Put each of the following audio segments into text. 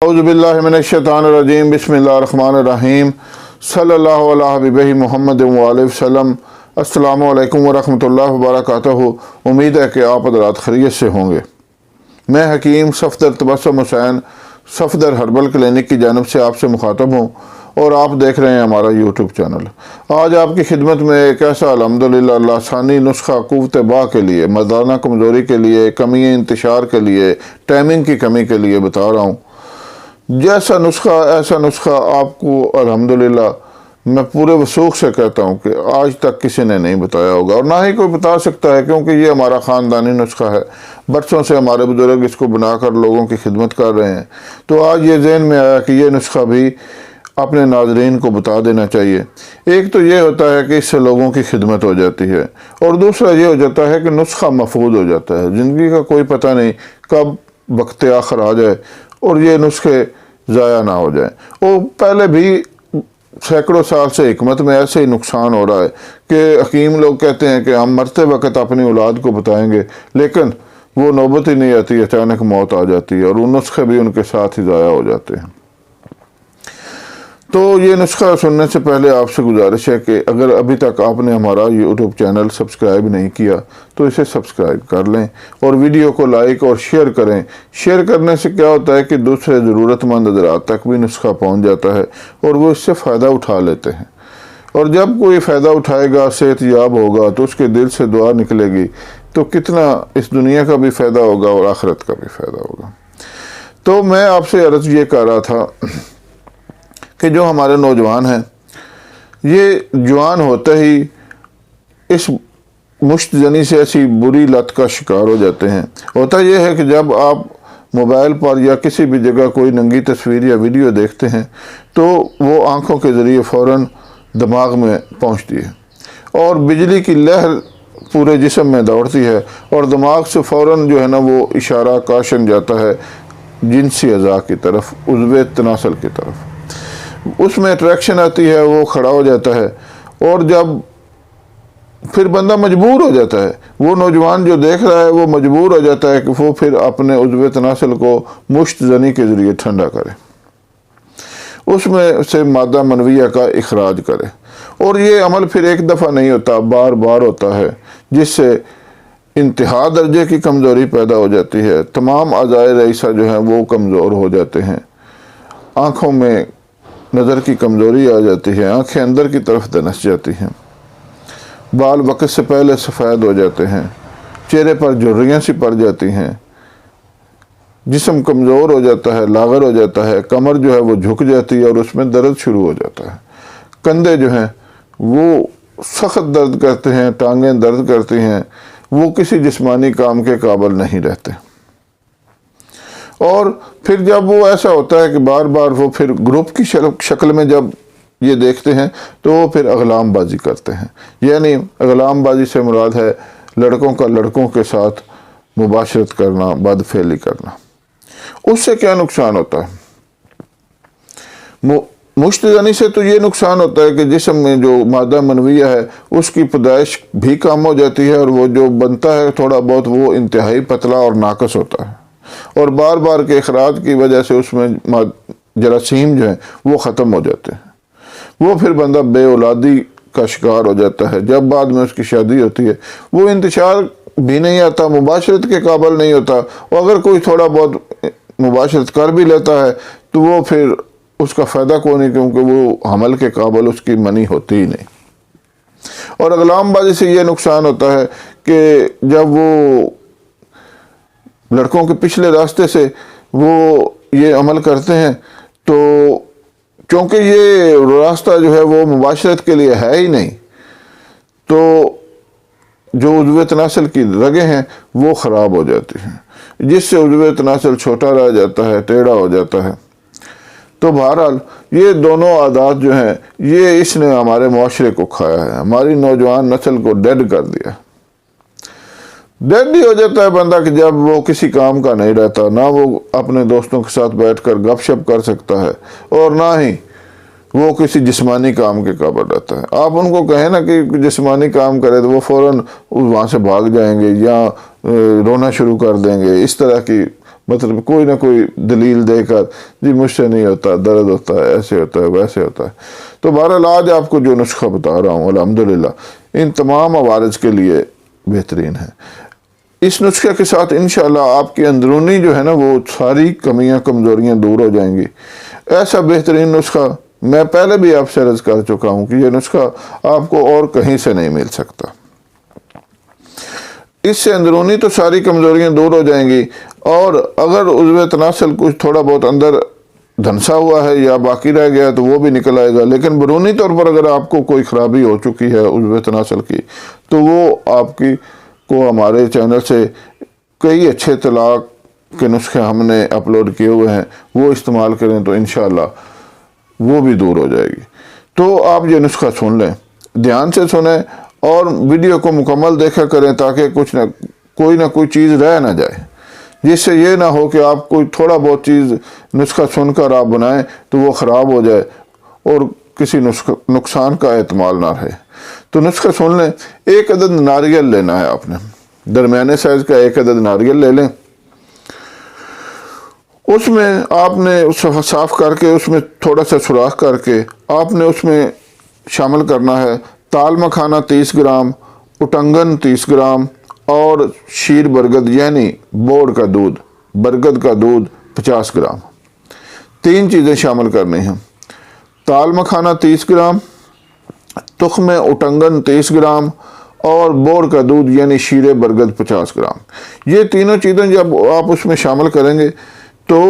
औज़ुबिल्लाहिमिनश्शैतानिर्रजीम बिस्मिल्लाहिर्रहमानिर्रहीम सल्लल्लाहु अला हबीबिही मुहम्मद व आलिहि वसल्लम। अस्सलामु अलैकुम व रहमतुल्लाहि व बरकातहू। उम्मीद है कि आप हज़रात खैरियत से होंगे। मैं हकीम सफदर तबस्सुम हुसैन सफदर हर्बल क्लिनिक की जानिब से आपसे मुखातब हूँ और आप देख रहे हैं हमारा यूट्यूब चैनल। आज आपकी खिदमत में एक ऐसा अल्हम्दुलिल्लाह लासानी नुस्खा क़ुव्वत बा के लिए, मर्दाना कमज़ोरी के लिए, कमी इंतशार के लिए, टाइमिंग की कमी के लिए बता रहा हूँ। जैसा नुस्खा ऐसा नुस्खा आपको अल्हम्दुलिल्लाह मैं पूरे वसूख से कहता हूँ कि आज तक किसी ने नहीं बताया होगा और ना ही कोई बता सकता है, क्योंकि ये हमारा ख़ानदानी नुस्खा है। बरसों से हमारे बुज़ुर्ग इसको बनाकर लोगों की खिदमत कर रहे हैं। तो आज ये ज़हन में आया कि ये नुस्खा भी अपने नाज़रीन को बता देना चाहिए। एक तो ये होता है कि इससे लोगों की खिदमत हो जाती है और दूसरा ये हो जाता है कि नुस्खा महफूज हो जाता है। ज़िंदगी का कोई पता नहीं कब वक्त आखिर आ जाए और ये नुस्खे ज़ाया ना हो जाए। वो पहले भी सैकड़ों साल से हिकमत में ऐसे ही नुकसान हो रहा है कि हकीम लोग कहते हैं कि हम मरते वक्त अपनी औलाद को बताएंगे, लेकिन वो नौबत ही नहीं आती, अचानक मौत आ जाती है और वो नुस्खे भी उनके साथ ही ज़ाया हो जाते हैं। तो ये नुस्खा सुनने से पहले आपसे गुजारिश है कि अगर अभी तक आपने हमारा यूट्यूब चैनल सब्सक्राइब नहीं किया तो इसे सब्सक्राइब कर लें और वीडियो को लाइक और शेयर करें। शेयर करने से क्या होता है कि दूसरे ज़रूरतमंद हज़रात तक भी नुस्खा पहुंच जाता है और वो इससे फ़ायदा उठा लेते हैं। और जब कोई फ़ायदा उठाएगा, सेहतयाब होगा, तो उसके दिल से दुआ निकलेगी तो कितना इस दुनिया का भी फ़ायदा होगा और आखिरत का भी फ़ायदा होगा। तो मैं आपसे अर्ज़ ये कर रहा था कि जो हमारे नौजवान हैं, ये जवान होते ही इस मुश्तजनी से ऐसी बुरी लत का शिकार हो जाते हैं। होता यह है कि जब आप मोबाइल पर या किसी भी जगह कोई नंगी तस्वीर या वीडियो देखते हैं तो वो आंखों के ज़रिए फ़ौरन दिमाग में पहुंचती है और बिजली की लहर पूरे जिस्म में दौड़ती है और दिमाग से फ़ौरन जो है ना वो इशारा काशन जाता है जिनसी अज़ा की तरफ, उज़्वे तनासल की तरफ। उसमें अट्रैक्शन आती है, वो खड़ा हो जाता है और जब फिर बंदा मजबूर हो जाता है, वो नौजवान जो देख रहा है वो मजबूर हो जाता है कि वो फिर अपने उज़्वे तनासल को मुश्तजनी के ज़रिए ठंडा करे, उसमें से मादा मनविया का इखराज करे। और ये अमल फिर एक दफ़ा नहीं होता, बार बार होता है, जिससे इंतहा दर्जे की कमज़ोरी पैदा हो जाती है। तमाम अज़ाए रईसा जो हैं वो कमज़ोर हो जाते हैं, आँखों में नज़र की कमज़ोरी आ जाती है, आंखें अंदर की तरफ दनस जाती हैं, बाल वक्त से पहले सफ़ेद हो जाते हैं, चेहरे पर झुर्रियाँ सी पड़ जाती हैं, जिस्म कमज़ोर हो जाता है, लागर हो जाता है, कमर जो है वो झुक जाती है और उसमें दर्द शुरू हो जाता है, कंधे जो हैं वो सख्त दर्द करते हैं, टांगें दर्द करती हैं, वो किसी जिस्मानी काम के काबिल नहीं रहते। और फिर जब वो ऐसा होता है कि बार बार वो फिर ग्रुप की शक्ल में जब ये देखते हैं तो वो फिर अगलाम बाजी करते हैं। यानी अगलाम बाजी से मुराद है लड़कों का लड़कों के साथ मुबाशरत करना, बदफेली करना। उससे क्या नुकसान होता है? मुश्तजनी से तो ये नुकसान होता है कि जिस्म में जो मादा मनविया है उसकी पैदाइश भी कम हो जाती है और वो जो बनता है थोड़ा बहुत वो इंतहाई पतला और नाकस होता है और बार बार के अखराज की वजह से उसमें जरासीम जो हैं वो ख़त्म हो जाते हैं। वो फिर बंदा बे औलादी का शिकार हो जाता है। जब बाद में उसकी शादी होती है वो इंतशार भी नहीं आता, मुबाशरत के काबिल नहीं होता और अगर कोई थोड़ा बहुत मुबाशरत कर भी लेता है तो वो फिर उसका फ़ायदा कोई नहीं, क्योंकि वो हमल के काबिल उसकी मनी होती ही नहीं। और अगलामबाजी से ये नुकसान होता है कि जब वो लड़कों के पिछले रास्ते से वो ये अमल करते हैं तो क्योंकि ये रास्ता जो है वो मुबाशरत के लिए है ही नहीं, तो जो उज़्वे तनासल की रगें हैं वो ख़राब हो जाती हैं, जिससे उज़्वे तनासल छोटा रह जाता है, टेढ़ा हो जाता है। तो बहरहाल ये दोनों आदात जो हैं ये इसने हमारे माशरे को खाया है, हमारी नौजवान नस्ल को डेड कर दिया। डेड ही हो जाता है बंदा कि जब वो किसी काम का नहीं रहता, ना वो अपने दोस्तों के साथ बैठकर गपशप कर सकता है और ना ही वो किसी जिस्मानी काम के काबिल रहता है। आप उनको कहें ना कि जिस्मानी काम करे तो वो फ़ौरन वहाँ से भाग जाएंगे या रोना शुरू कर देंगे। इस तरह की مطلب کوئی نہ کوئی دلیل دے کر جی مجھ سے نہیں ہوتا، درد ہوتا ہے، ایسے ہوتا ہے، ویسے ہوتا ہے۔ تو بہرحال آج آپ کو جو نسخہ بتا رہا ہوں الحمدللہ ان تمام عوارض کے لیے بہترین ہے۔ اس نسخے کے ساتھ انشاءاللہ آپ کی اندرونی جو ہے نا وہ ساری کمیاں کمزوریاں دور ہو جائیں گی۔ ایسا بہترین نسخہ میں پہلے بھی آپ سے عرض کر چکا ہوں کہ یہ نسخہ آپ کو اور کہیں سے نہیں مل سکتا۔ اس سے اندرونی تو ساری کمزوریاں دور ہو جائیں گی، اور اگر عضو تناسل کچھ تھوڑا بہت اندر دھنسا ہوا ہے یا باقی رہ گیا ہے تو وہ بھی نکل آئے گا، لیکن بیرونی طور پر اگر آپ کو کوئی خرابی ہو چکی ہے عضو تناسل کی تو وہ آپ کی کو ہمارے چینل سے کئی اچھے طلاق کے نسخے ہم نے اپلوڈ کیے ہوئے ہیں، وہ استعمال کریں تو انشاءاللہ وہ بھی دور ہو جائے گی۔ تو آپ یہ نسخہ سن لیں، دھیان سے سنیں اور ویڈیو کو مکمل دیکھا کریں تاکہ کوئی نہ کوئی چیز رہ نہ جائے، جس سے یہ نہ ہو کہ آپ کوئی تھوڑا بہت چیز نسخہ سن کر آپ بنائیں تو وہ خراب ہو جائے اور کسی نقصان کا احتمال نہ رہے۔ تو نسخہ سن لیں۔ 1 عدد ناریل لینا ہے آپ نے، درمیانے سائز کا 1 عدد ناریل لے لیں۔ اس میں آپ نے صاف کر کے اس میں تھوڑا سا سوراخ کر کے آپ نے اس میں شامل کرنا ہے تال مکھانا 30 گرام، اٹنگن 30 گرام اور شیر برگد یعنی بوڑ کا دودھ، برگد کا دودھ 50 گرام۔ 3 چیزیں شامل کرنی ہیں، تال مکھانا 30 گرام، تخم اٹنگن 30 گرام اور بوڑ کا دودھ یعنی شیر برگد 50 گرام۔ یہ تینوں چیزیں جب آپ اس میں شامل کریں گے تو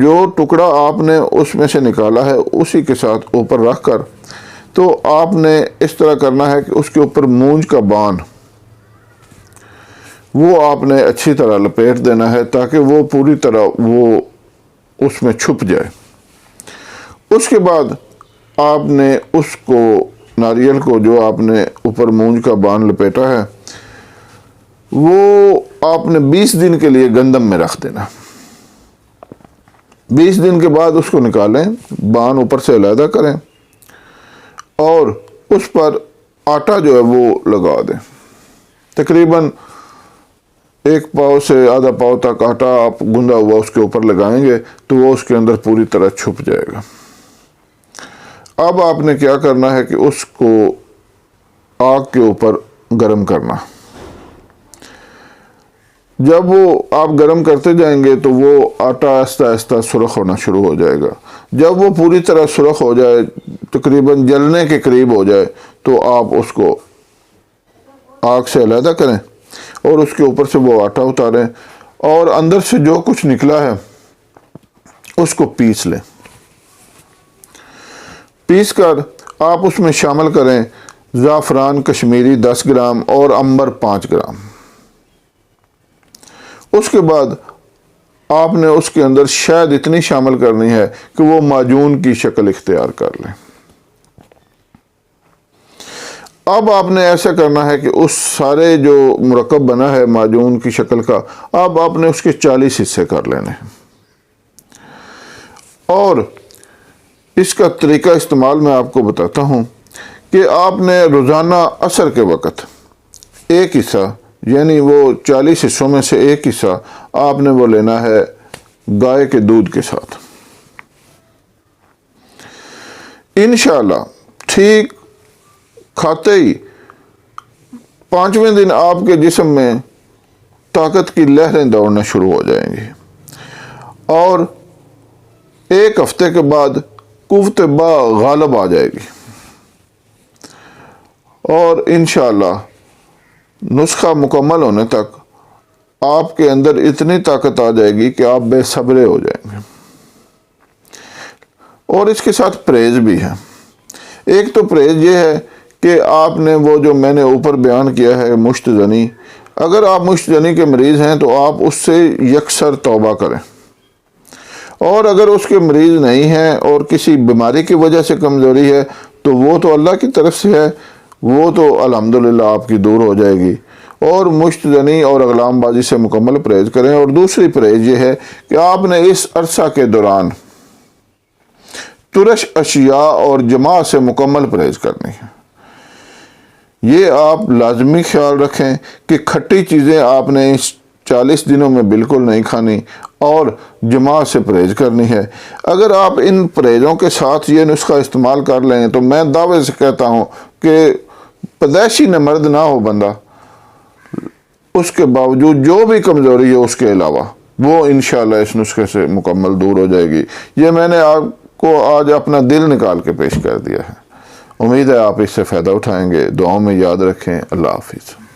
جو ٹکڑا آپ نے اس میں سے نکالا ہے اسی کے ساتھ اوپر رکھ کر تو آپ نے اس طرح کرنا ہے کہ اس کے اوپر مونج کا بان وہ آپ نے اچھی طرح لپیٹ دینا ہے تاکہ وہ پوری طرح وہ اس میں چھپ جائے۔ اس کے بعد آپ نے اس کو ناریل کو جو آپ نے اوپر مونج کا بان لپیٹا ہے وہ آپ نے 20 دن کے لیے گندم میں رکھ دینا۔ 20 دن کے بعد اس کو نکالیں، بان اوپر سے علیحدہ کریں اور اس پر آٹا جو ہے وہ لگا دیں۔ تقریباً 1 پاؤ سے آدھا پاؤ تک آٹا آپ گندا ہوا اس کے اوپر لگائیں گے تو وہ اس کے اندر پوری طرح چھپ جائے گا۔ اب آپ نے کیا کرنا ہے کہ اس کو آگ کے اوپر گرم کرنا۔ جب وہ آپ گرم کرتے جائیں گے تو وہ آٹا آہستہ آہستہ سرخ ہونا شروع ہو جائے گا۔ جب وہ پوری طرح سرخ ہو جائے، تقریباً جلنے کے قریب ہو جائے تو آپ اس کو آگ سے علیحدہ کریں اور اس کے اوپر سے وہ آٹا اتاریں اور اندر سے جو کچھ نکلا ہے اس کو پیس لیں۔ پیس کر آپ اس میں شامل کریں زعفران کشمیری 10 گرام اور عنبر 5 گرام۔ اس کے بعد آپ نے اس کے اندر شہد اتنی شامل کرنی ہے کہ وہ معجون کی شکل اختیار کر لیں۔ اب آپ نے ایسا کرنا ہے کہ اس سارے جو مرکب بنا ہے معجون کی شکل کا، اب آپ نے اس کے 40 حصے کر لینے ہیں اور اس کا طریقہ استعمال میں آپ کو بتاتا ہوں کہ آپ نے روزانہ عصر کے وقت 1 حصہ یعنی وہ 40 حصوں میں سے 1 حصہ آپ نے وہ لینا ہے گائے کے دودھ کے ساتھ۔ انشاءاللہ ٹھیک کھاتے ہی 5ویں دن آپ کے جسم میں طاقت کی لہریں دوڑنا شروع ہو جائیں گی اور 1 ہفتے کے بعد قوت با غالب آ جائے گی اور انشاءاللہ نسخہ مکمل ہونے تک آپ کے اندر اتنی طاقت آ جائے گی کہ آپ بے صبرے ہو جائیں گے۔ اور اس کے ساتھ پرہیز بھی ہے۔ ایک تو پرہیز یہ ہے کہ آپ نے وہ جو میں نے اوپر بیان کیا ہے مشت زنی، اگر آپ مشت زنی کے مریض ہیں تو آپ اس سے یکسر توبہ کریں، اور اگر اس کے مریض نہیں ہیں اور کسی بیماری کی وجہ سے کمزوری ہے تو وہ تو اللہ کی طرف سے ہے، وہ تو الحمدللہ آپ کی دور ہو جائے گی۔ اور مشت زنی اور اغلام بازی سے مکمل پرہیز کریں۔ اور دوسری پرہیز یہ ہے کہ آپ نے اس عرصہ کے دوران ترش اشیاء اور جماع سے مکمل پرہیز کرنی ہے۔ یہ آپ لازمی خیال رکھیں کہ کھٹی چیزیں آپ نے اس 40 دنوں میں بالکل نہیں کھانی اور جماع سے پرہیز کرنی ہے۔ اگر آپ ان پرہیزوں کے ساتھ یہ نسخہ استعمال کر لیں تو میں دعوے سے کہتا ہوں کہ پیدائشی مرد نہ ہو بندہ، اس کے باوجود جو بھی کمزوری ہے اس کے علاوہ وہ انشاءاللہ اس نسخے سے مکمل دور ہو جائے گی۔ یہ میں نے آپ کو آج اپنا دل نکال کے پیش کر دیا ہے۔ امید ہے آپ اس سے فائدہ اٹھائیں گے۔ دعاؤں میں یاد رکھیں۔ اللہ حافظ۔